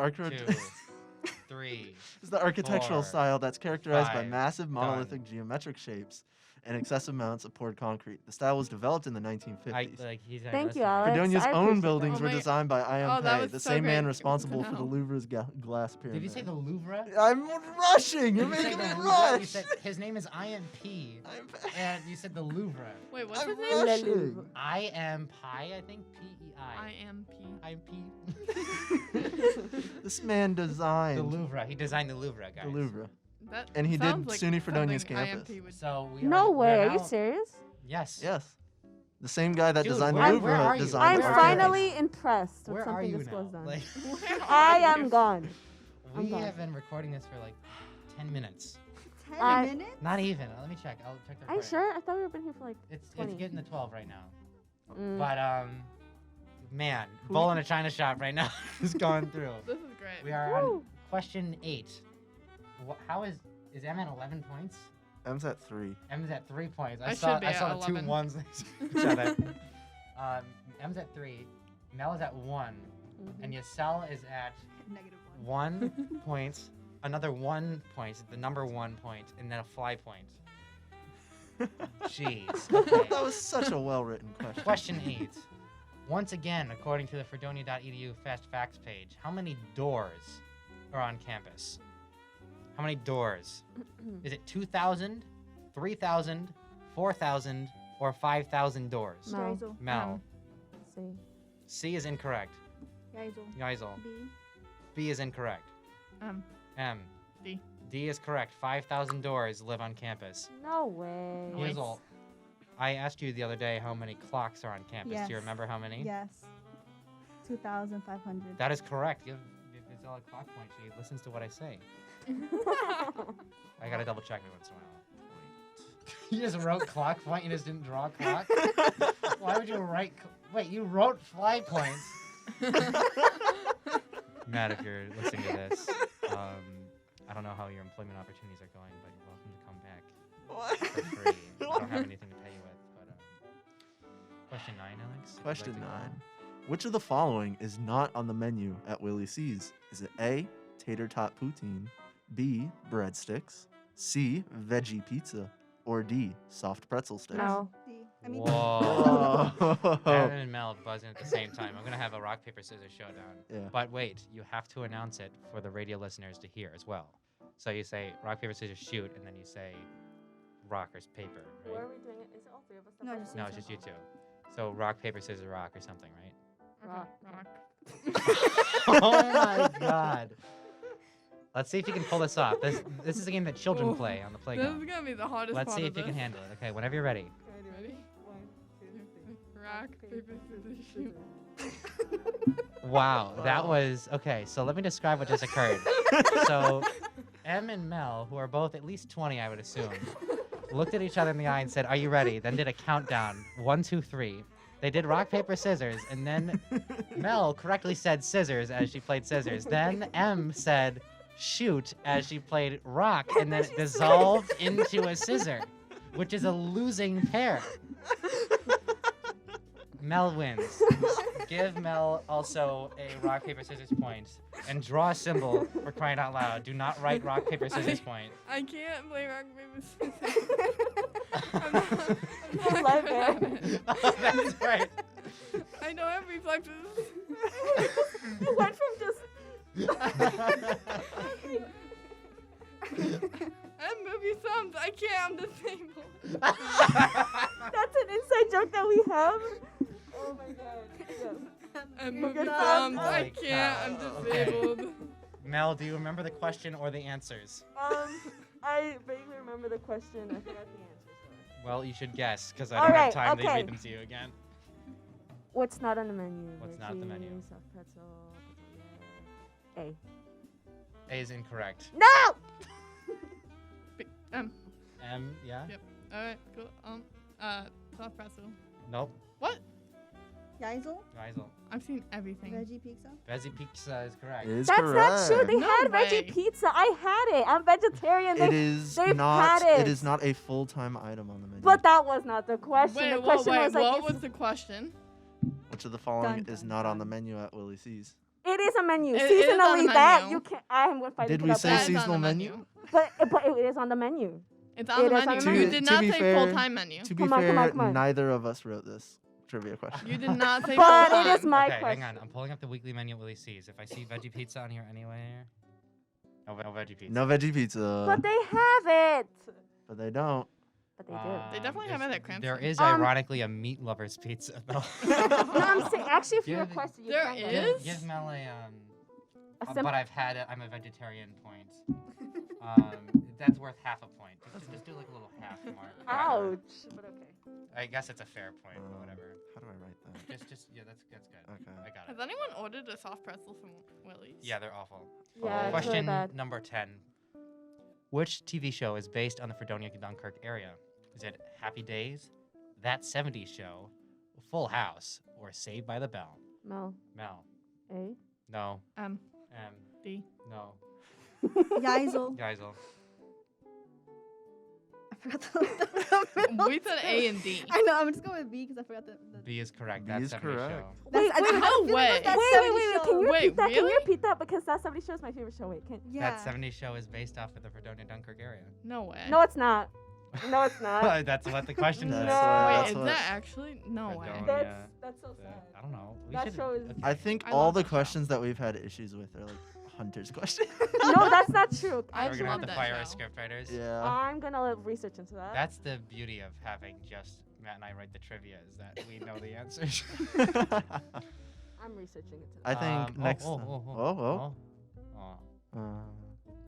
3. is the architectural 4, style that's characterized by 5, massive monolithic geometric shapes and excessive amounts of poured concrete. The style was developed in the 1950s. Thank you, Alex. Fredonia's I own appreciate buildings that. were designed by I.M. Oh, that Pei, was the so same man great responsible to for the know. Louvre's glass pyramid. Did you say the Louvre? I'm rushing. You're You said making me the Louvre. rush. You said his name is IMP, and you said the Louvre. Wait, what's I'm his name? rushing. I am Pi, I think. P-E-I. IMP. This man designed The Louvre. He designed the Louvre, guys. the Louvre. That And he did sounds like SUNY Fredonia's something campus. IMP would- So we No are, way. we're Are you now- serious? Yes. Yes. The same guy that Dude, designed the where Louvre are you? designed I'm the Where are architect. finally impressed with Where are something you this now? was done. Like, I am gone. I'm we gone. have been recording this for like 10 minutes. 10 I- minutes? Not even. Let me check. I'll check the Are you recording. sure? I thought we were been here for like It's 20. getting to 12 right now. Mm. But man, bull in a china shop right now is going through. This is great. We are on Woo. question 8. How is M at 11 points? M's at 3. M's at 3 points. I saw should be I saw at the two 11. ones next to each other. M's at 3. Mel is at 1. And Yisel is at -1. 1 point. Another 1 point. The number 1 point, and then a fly point. Jeez. Okay. That was such a well-written question. Question 8. Once again, according to the Fredonia.edu Fast Facts page, how many doors are on campus? How many doors? Is it 2,000, 3,000, 4,000, or 5,000 doors? Mel. Yisel. Mel. See. C is incorrect. Yisel. Yisel. B. B is incorrect. M. D. D is correct. 5,000 doors live on campus. No way. Yisel. I asked you the other day how many clocks are on campus. Do you Yes. remember how many? Yes. 2,500. That is correct. Give Yisel a clock point. She listens to what I say. I gotta double check every once in a while. You just wrote clock point. You just didn't draw clock. Why would you write? Wait, you wrote fly points. Matt, if you're listening to this, I don't know how your employment opportunities are going, but you're welcome to come back for free. I don't have anything to pay you with. But question 9, Alex. Would you Question like to go 9. on? Which of the following is not on the menu at Willie C's? Is it A, tater tot poutine, B, breadsticks, C, veggie pizza, or D, soft pretzel sticks? No. D. I mean, Whoa. Whoa. Aaron and Mel buzzing at the same time. I'm gonna have a rock paper scissors showdown. Yeah. But wait, you have to announce it for the radio listeners to hear as well. So you say rock paper scissors shoot, and then you say rock or paper. Right? Where are we doing it? Is it all three of us? No, just No, it's just you two. So rock paper scissors rock or something, right? Rock. Oh my god. Let's see if you can pull this off. This is a game that children Oh, play on the This playground. is gonna be the hardest Let's part see of if you can this. handle it. Okay, whenever you're ready. Ready? Rock, paper, scissors, shoot. Wow, that was okay. So let me describe what just occurred. So, M and Mel, who are both at least 20, I would assume, looked at each other in the eye and said, "Are you ready?" Then did a countdown: 1, 2, 3. They did rock paper scissors, and then Mel correctly said scissors as she played scissors. Then M said shoot as she played rock, and then it dissolved into a scissor, which is a losing pair. Mel wins. Give Mel also a rock, paper, scissors point. And draw a symbol for crying out loud. Do not write rock, paper, scissors point. I can't play rock, paper, scissors. I'm not good at it. That's right. I don't have reflexes. You went from just. I'm movie thumbs. I can't. I'm disabled. That's an inside joke that we have. Oh my god. Yes. I'm Look movie at thumbs. us. I Holy can't. cow. I'm Okay. disabled. Mel, do you remember the question or the answers? I vaguely remember the question. I forgot the answers. Well, you should guess, because I All don't right, have time to okay. read them to you again. What's not on the menu? What's not on the menu? Veggies, soft pretzel, A. A is incorrect. No! M. M, yeah? Yep. All right. Cool. Soft pretzel. Nope. What? Yisel? Yisel. I've seen everything. Veggie pizza? Veggie pizza is correct. It is That's correct. not true. They No had way. veggie pizza. I had it. I'm vegetarian. It is they've not. had It is not a full-time item on the menu. But that was not the question. Wait, the whoa, question wait. was like, What was the question? Which of the following Dun, is dun, not on the dun. menu at Willie C's? it is a menu. It is on the Seasonally, that menu. you can't. I am going to fight Did it we up. say That is on seasonal the menu? But it is on the menu. It's on It the is on menu. the menu. You did To not be say fair- full-time menu. To be Come on, fair, come on, come on. neither of us wrote this trivia question. You did not say But full-time. it is my Okay, question. hang on. I'm pulling up the weekly menu at Willie C's. If I see veggie pizza on here anywhere. No veggie pizza. No veggie pizza. But they have it. But they don't. But they do. They definitely have it at Cranston. There is Um, ironically a meat lover's pizza though. No, I'm saying actually for your Give- question, you There can get is? Give Mel a sim- but I've had it. I'm a vegetarian point. That's worth half a point. Just do like a little half mark. Ouch. But okay. I guess it's a fair point, but whatever. How do I write that? Just yeah, that's good. Okay. I got Has it. anyone ordered a soft pretzel from Willie's? Yeah, they're awful. Yeah, it's really Question bad. number 10. Which TV show is based on the Fredonia Dunkirk area? Is it Happy Days, That 70s Show, Full House, or Saved by the Bell? Mel. Mel. A. No. M. M. D. No. Yisel. Geisel. I forgot the We said A and D. I know, I'm just going with B because I forgot the B is correct. B That is 70s correct. Show. Wait, I wait, had a no feeling it was way. that Wait, 70s can show. you Wait, repeat that? Can you really? repeat that? Because that 70 show is my favorite show. Wait, can Yeah. That 70s Show is based off of the Fredonia Dunkirk area. No way. No, it's not. No, it's not. That's what the question That's says. No. Wait, that's is what- that actually? No way. Fredonia. That's so sad. I don't know. We That should- show is- okay. I think I all love the that show. questions that we've had issues with are like Hunter's question. No, that's not true. I We're gonna have love to that fire our show. Scriptwriters. yeah. I'm gonna research into that. That's the beauty of having just Matt and I write the trivia is that we know the answers. I'm researching into I that. think next. Oh.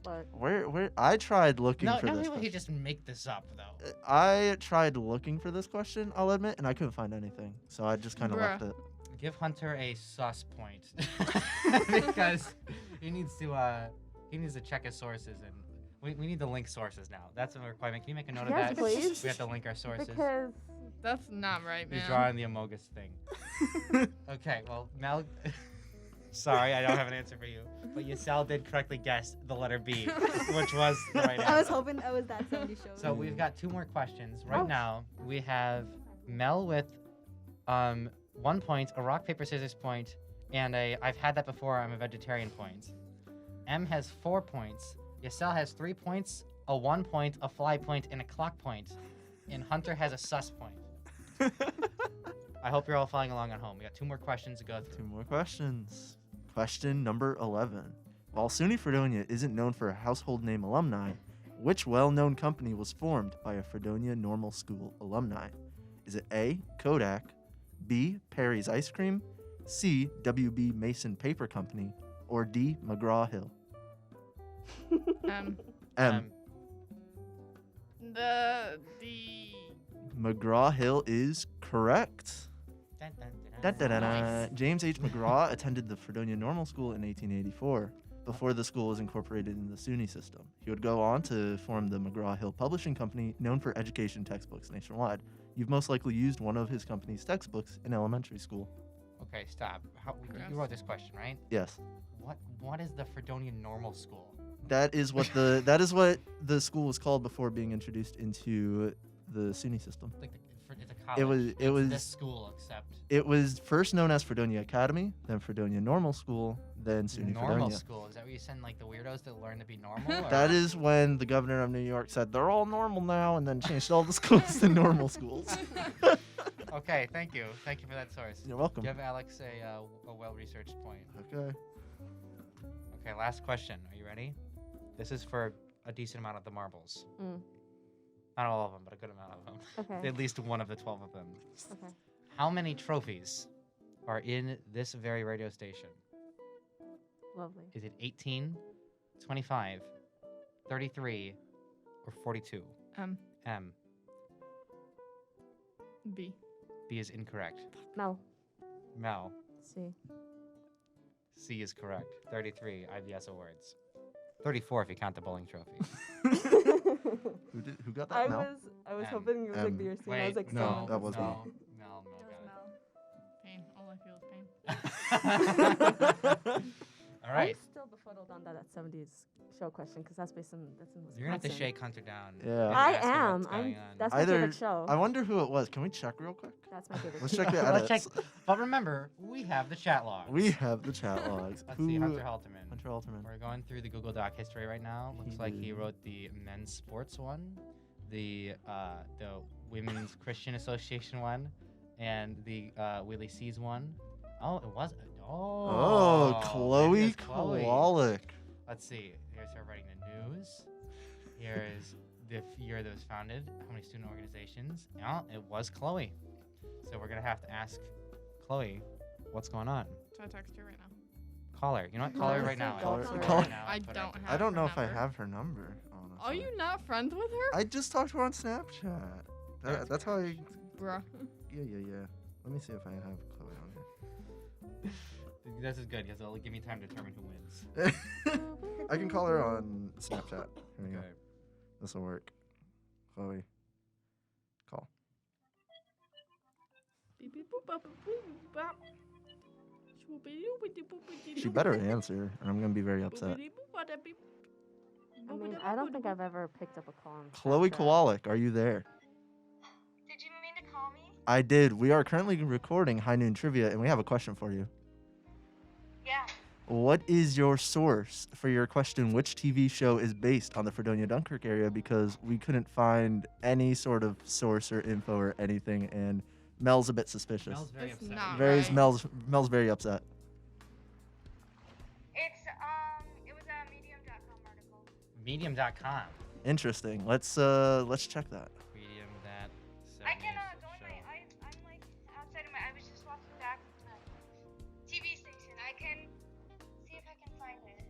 But Where? I tried looking No, for no, this. he question. just make this up though. I tried looking for this question, I'll admit, and I couldn't find anything. So I just kind of left Bruh. it. Give Hunter a sus point because he needs to check his sources and we need to link sources now. That's a requirement. Can you make a note Yes, of that? please. We have to link our sources. because That's not right, He's man. drawing the Amogus thing. Okay, well, Mel. Sorry, I don't have an answer for you. But Yisel did correctly guess the letter B, which was the right answer. I was hoping I was that 70 show. So we've got 2 more questions. Right Oh. now, we have Mel with 1 point, a rock, paper, scissors point, and a I've had that before, I'm a vegetarian point. M has 4 points. Yisel has 3 points, a 1 point, a fly point, and a clock point. And Hunter has a sus point. I hope you're all following along at home. We got 2 more questions to go through. 2 more questions. Question number 11. While SUNY Fredonia isn't known for household name alumni, which well-known company was formed by a Fredonia Normal School alumni? Is it A, Kodak, B, Perry's Ice Cream, C, WB Mason Paper Company, or D, McGraw-Hill? M. M. The McGraw-Hill is correct. Dun, dun, dun, dun. Da-da-da-da. James H. McGraw attended the Fredonia Normal School in 1884, before the school was incorporated in the SUNY system. He would go on to form the McGraw-Hill Publishing Company, known for education textbooks nationwide. You've most likely used one of his company's textbooks in elementary school. Okay, stop. You wrote this question, right? Yes. What is the Fredonia Normal School? That is what the school was called before being introduced into the SUNY system. Like it's a college. it was this school, except it was first known as Fredonia Academy, then Fredonia Normal School, then SUNY normal Fredonia. school. Is that where you send like the weirdos to learn to be normal? Or? That is when the governor of New York said they're all normal now, and then changed all the schools to normal schools. Okay, thank you. Thank you for that source. You're welcome. Give Alex a well-researched point. Okay. Okay, last question. Are you ready? This is for a decent amount of the marbles. Not all of them, but a good amount of them. Okay. At least one of the 12 of them. Okay. How many trophies are in this very radio station? Lovely. Is it 18, 25, 33, or 42? M. B. B is incorrect. Mel. Mel. C. C is correct. 33 IBS awards. 34 if you count the bowling trophy. Who got that? Mel? I was hoping it was like the year scene. I was like, no, that was Mel. me. Mel Pain. All I feel is pain. All right. I'm still befuddled on that 70s show question because that's based in Wisconsin. You're gonna have to shake Hunter down. Yeah. I Ask him am. what's going on. That's my favorite show. I wonder who it was. Can we check real quick? That's my favorite. Let's check the Let's edits. check. But remember, we have the chat logs. We have the chat logs. Let's see, Hunter Halterman. Hunter Halterman. We're going through the Google Doc history right now. Looks like he wrote the men's sports one, the women's Christian Association one, and the Willie C's one. Oh, it was. Oh, Chloe it is Chloe. Kowalyk. Let's see. Here's her writing the news. Here's the year that was founded. How many student organizations? Yeah, it was Chloe. So we're gonna have to ask Chloe, what's going on? So I text her right now. Call her. You know what? Call her right now. Call her. I don't have. I don't know if her I have her number. Honestly. Are you not friends with her? I just talked to her on Snapchat. That's how I. Bruh. Yeah. Let me see if I have Chloe on here. This is good because it'll give me time to determine who wins. I can call her on Snapchat. Here we go. Okay. This will work. Chloe. Call. She better answer, or I'm gonna be very upset. I mean, I don't think I've ever picked up a call on Chloe Snapchat. Kowalyk, are you there? Did you mean to call me? I did. We are currently recording High Noon Trivia, and we have a question for you. Yeah. What is your source for your question? Which TV show is based on the Fredonia Dunkirk area? Because we couldn't find any sort of source or info or anything, and Mel's a bit suspicious. Mel's very upset. Not right. Mel's very upset. It's it was a medium.com article. Medium.com. Interesting. Let's check that. Medium that. I can go in my I'm like outside of my I was just walking back from the TV station. I can see if I can find it.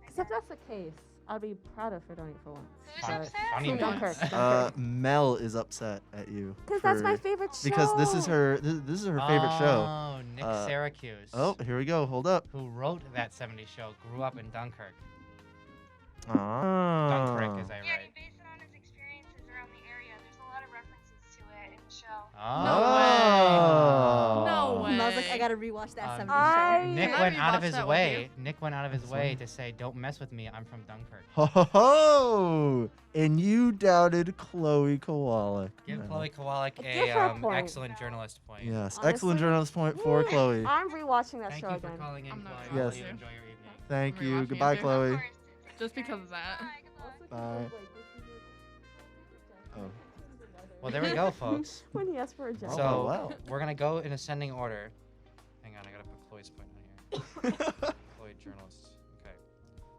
Because if that's the case, I'd be proud of Fredonia for once. Who's upset? Funny Dunkirk. Mel is upset at you. Because that's my for- favorite show. Because this is her favorite show. Oh, Nick Syracuse. Oh, here we go. Hold up. Who wrote that 70s show, grew up in Dunkirk. Ah. Dunkirk, is I Yeah, right? he based it on his experiences around the area. There's a lot of references to it in the show. Oh. No way. I was like, I gotta rewatch that 70s I- show. Nick Can I went out of rewatch his that with way. you? Nick went out of his way to say, "Don't mess with me. I'm from Dunkirk." Ho ho ho! And you doubted Chloe Kowalyk. Give Yeah. Chloe Kowalyk Give her a point. excellent journalist point. Yes, Honestly, excellent journalist point for Chloe. I'm rewatching that Thank show you for again. calling in, I'm not Chloe. sure. I'll Yes. let you enjoy your evening. Thank I'm you. rewatching Goodbye, it. Chloe. Just because of that. Bye. Oh. Well, there we go, folks. When he asked for a job. So wow. we're gonna go in ascending order. Hang on, I gotta put Chloe's point on here. Chloe journalists. Okay.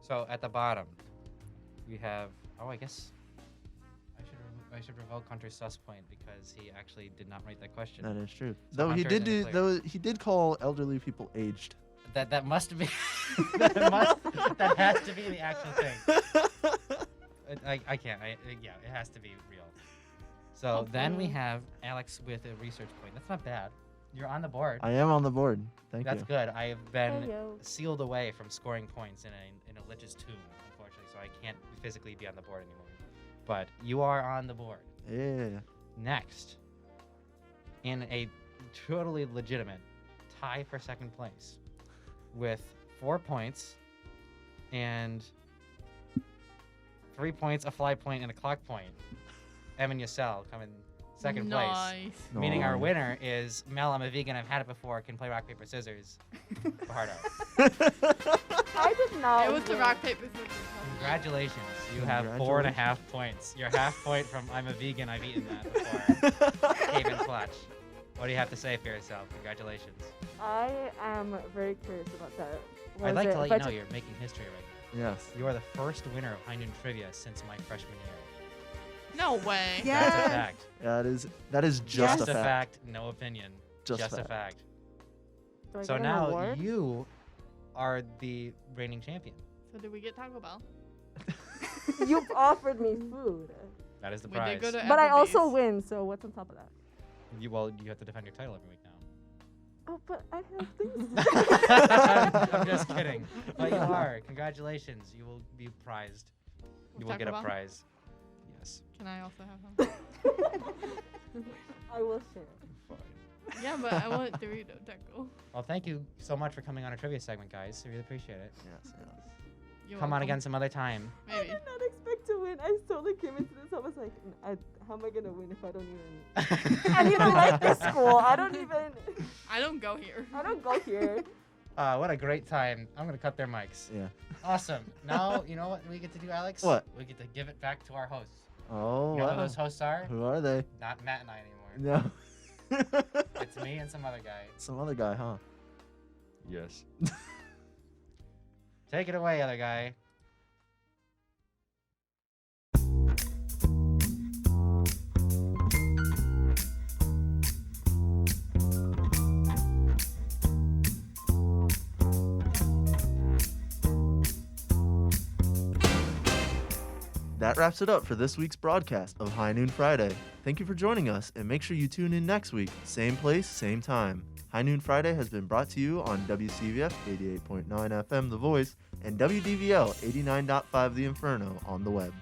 So at the bottom, we have. Oh, I guess I should revoke Hunter's sus point because he actually did not write that question. That is true. So Though he Hunter's did in the clear. he did call elderly people aged. That must be that has to be the actual thing. I can't. Yeah, it has to be real. So then we have Alex with a research point. That's not bad. You're on the board. I am on the board. Thank That's you. good. I have been Hey-yo. sealed away from scoring points in a lich's tomb, unfortunately, so I can't physically be on the board anymore. But you are on the board. Yeah. Next, in a totally legitimate tie for second place, with 4 points and 3 points, a fly point, and a clock point, Em and Yisel come in second Nice. place. Meaning our winner is Mel, I'm a vegan, I've had it before, can play rock, paper, scissors. Fajardo. I did not. It was the rock, paper, scissors. Congratulations. You have 4.5 points. Your half point from I'm a vegan, I've eaten that before came in clutch. What do you have to say for yourself? Congratulations. I am very curious about that. I'd like to let you know you're making history right now. Yes. You are the first winner of High Noon Trivia since my freshman year. No way. That's a fact. That is just a fact. No opinion. Just a fact. Do I So get an now award? you are the reigning champion. So did we get Taco Bell? You've offered me food. That is the We prize. did go to But I Applebee's. also win, so what's on top of that? You have to defend your title every week now. Oh, but I have things. I'm just kidding. But you are. Congratulations. You will be prized. You will Taco get a Bell? prize. Yes. Can I also have some? I will share. Yeah, but I want Dorito Taco. Well, thank you so much for coming on our trivia segment, guys. I really appreciate it. Yes. You're Come on welcome. again some other time. I Maybe. did not expect to win. I totally came into this. I was like, how am I gonna win if I don't even? I don't like this school. I don't even. I don't go here. I don't go here. What a great time. I'm going to cut their mics. Yeah. Awesome. Now, you know what we get to do, Alex? What? We get to give it back to our hosts. Oh, You know wow. who those hosts are? Who are they? Not Matt and I anymore. No. It's me and some other guy. Some other guy, huh? Yes. Take it away, other guy. That wraps it up for this week's broadcast of High Noon Friday. Thank you for joining us, and make sure you tune in next week. Same place, same time. High Noon Friday has been brought to you on WCVF 88.9 FM The Voice and WDVL 89.5 The Inferno on the web.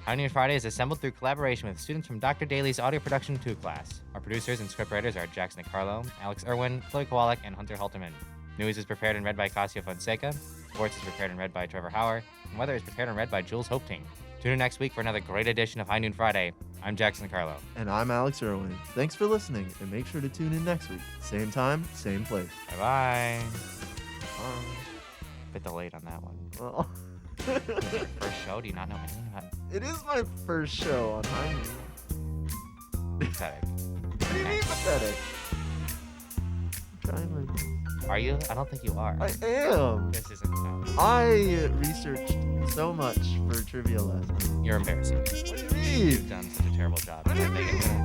High Noon Friday is assembled through collaboration with students from Dr. Daly's Audio Production 2 class. Our producers and scriptwriters are Jackson DiCarlo, Alex Erwin, Chloe Kowalyk, and Hunter Halterman. News is prepared and read by Cascio Fonseca. Sports is prepared and read by Trevor Hauer. And weather is prepared and read by Jules Hoepting. Tune in next week for another great edition of High Noon Friday. I'm Jackson DiCarlo. And I'm Alex Erwin. Thanks for listening, and make sure to tune in next week. Same time, same place. Bye-bye. Bit delayed on that one. Well, First show? Do you not know anything about it is my first show on High Noon. Pathetic. What do you mean pathetic? I'm trying my best. Are you? I don't think you are. I am. This isn't no. I researched so much for trivia last night. You're embarrassing. What do you mean? You've done such a terrible job. What do you I think mean?